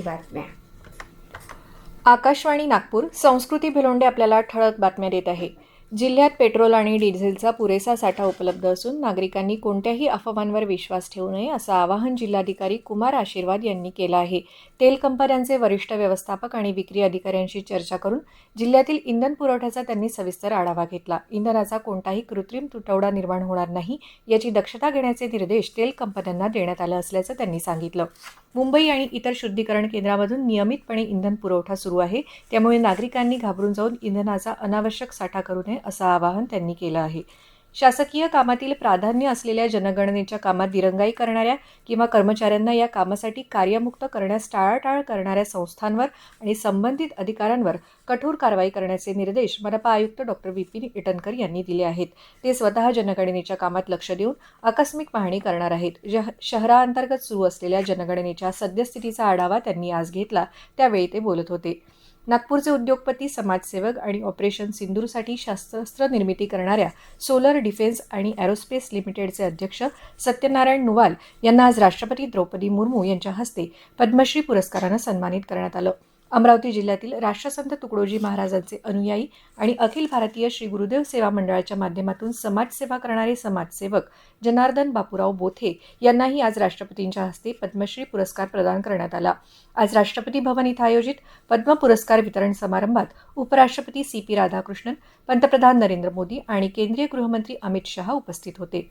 मराठी बातम्या. आकाशवाणी नागपूर. संस्कृती भिलोंडे आपल्याला ठळक बातम्या देत आहे. जिल्ह्यात पेट्रोल आणि डिझेलचा पुरेसा साठा उपलब्ध असून नागरिकांनी कोणत्याही अफवांवर विश्वास ठेवू नये असं आवाहन जिल्हाधिकारी कुमार आशीर्वाद यांनी केलं आहे. तेल कंपन्यांचे वरिष्ठ व्यवस्थापक आणि विक्री अधिकाऱ्यांशी चर्चा करून जिल्ह्यातील इंधन पुरवठ्याचा त्यांनी सविस्तर आढावा घेतला. इंधनाचा कोणताही कृत्रिम तुटवडा निर्माण होणार नाही याची दक्षता घेण्याचे निर्देश तेल कंपन्यांना देण्यात आले असल्याचं त्यांनी सांगितलं. मुंबई आणि इतर शुद्धीकरण केंद्रामधून नियमितपणे इंधन पुरवठा सुरू आहे, त्यामुळे नागरिकांनी घाबरून जाऊन इंधनाचा अनावश्यक साठा करू नये असं आवाहन त्यांनी केलं आहे. शासकीय कामातील प्राधान्य असलेल्या जनगणनेच्या कामात दिरंगाई करणाऱ्या किंवा कर्मचाऱ्यांना या कामासाठी कार्यमुक्त करण्यास टाळाटाळ करणाऱ्या संस्थांवर आणि संबंधित अधिकाऱ्यांवर कठोर कारवाई करण्याचे निर्देश मनपा आयुक्त डॉ. विपिन ईटनकर यांनी दिले आहेत. ते स्वतः जनगणनेच्या कामात लक्ष देऊन आकस्मिक पाहणी करणार आहेत. शहराअंतर्गत सुरू असलेल्या जनगणनेच्या सद्यस्थितीचा आढावा त्यांनी आज घेतला, त्यावेळी ते बोलत होते. नागपूरचे उद्योगपती, समाजसेवक आणि ऑपरेशन सिंदूरसाठी शस्त्रास्त्र निर्मिती करणाऱ्या सोलर डिफेन्स आणि एरोस्पेस लिमिटेडचे अध्यक्ष सत्यनारायण नुवाल यांना आज राष्ट्रपती द्रौपदी मुर्मू यांच्या हस्ते पद्मश्री पुरस्कारानं सन्मानित करण्यात आलं. अमरावती जिल्ह्यातील राष्ट्रसंत तुकडोजी महाराजांचे अनुयायी आणि अखिल भारतीय श्री गुरुदेव सेवा मंडळाच्या माध्यमातून समाजसेवा करणारे समाजसेवक जनार्दन बापूराव बोथे यांनाही आज राष्ट्रपतींच्या हस्ते पद्मश्री पुरस्कार प्रदान करण्यात आला. आज राष्ट्रपती भवन इथं आयोजित पद्म पुरस्कार वितरण समारंभात उपराष्ट्रपती CP राधाकृष्णन, पंतप्रधान नरेंद्र मोदी आणि केंद्रीय गृहमंत्री अमित शहा उपस्थित होते.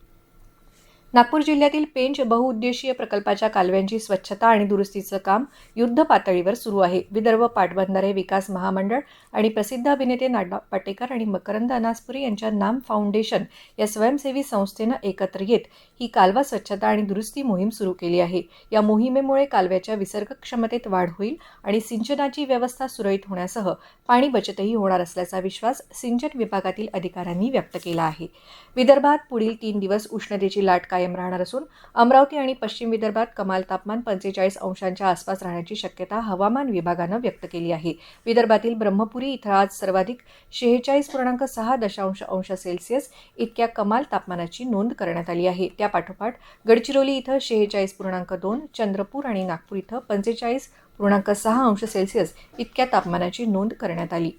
नागपूर जिल्ह्यातील पेंच बहुउद्देशीय प्रकल्पाच्या कालव्यांची स्वच्छता आणि दुरुस्तीचं काम युद्ध पातळीवर सुरू आहे. विदर्भ पाटबंधारे विकास महामंडळ आणि प्रसिद्ध अभिनेते नाना पाटेकर आणि मकरंद अनासपुरे यांच्या नाम फाउंडेशन या स्वयंसेवी संस्थेनं एकत्र येत ही कालवा स्वच्छता आणि दुरुस्ती मोहीम सुरू केली आहे. या मोहिमेमुळे कालव्याच्या विसर्ग क्षमतेत वाढ होईल आणि सिंचनाची व्यवस्था सुरळीत होण्यासह पाणी बचतही होणार असल्याचा विश्वास सिंचन विभागातील अधिकाऱ्यांनी व्यक्त केला आहे. विदर्भात पुढील 3 दिवस उष्णतेची लाट कायम राहणार असून अमरावती आणि पश्चिम विदर्भात कमाल तापमान 45 अंशांच्या आसपास राहण्याची शक्यता हवामान विभागानं व्यक्त केली आहे. विदर्भातील ब्रह्मपुरी इथं आज सर्वाधिक 46.6 अंश सेल्सिअस इतक्या कमाल तापमानाची नोंद करण्यात आली आहे. त्यापाठोपाठ गडचिरोली इथं 46.2, चंद्रपूर आणि नागपूर इथं 45.6 अंश सेल्सिअस इतक्या तापमानाची नोंद करण्यात आली.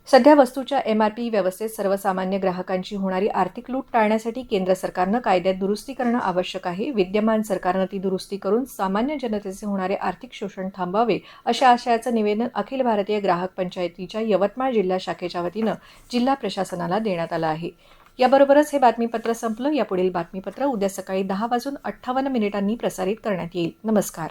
सध्या वस्तूच्या MRP व्यवस्थेत सर्वसामान्य ग्राहकांची होणारी आर्थिक लूट टाळण्यासाठी केंद्र सरकारनं कायद्यात दुरुस्ती करणं आवश्यक आहे. विद्यमान सरकारनं ती दुरुस्ती करून सामान्य जनतेचे होणारे आर्थिक शोषण थांबवावे अशा आशयाचं निवेदन अखिल भारतीय ग्राहक पंचायतीच्या यवतमाळ जिल्हा शाखेच्या वतीनं जिल्हा प्रशासनाला देण्यात आलं आहे. याबरोबरच हे बातमीपत्र संपलं. यापुढील बातमीपत्र उद्या सकाळी 10:58 प्रसारित करण्यात येईल. नमस्कार.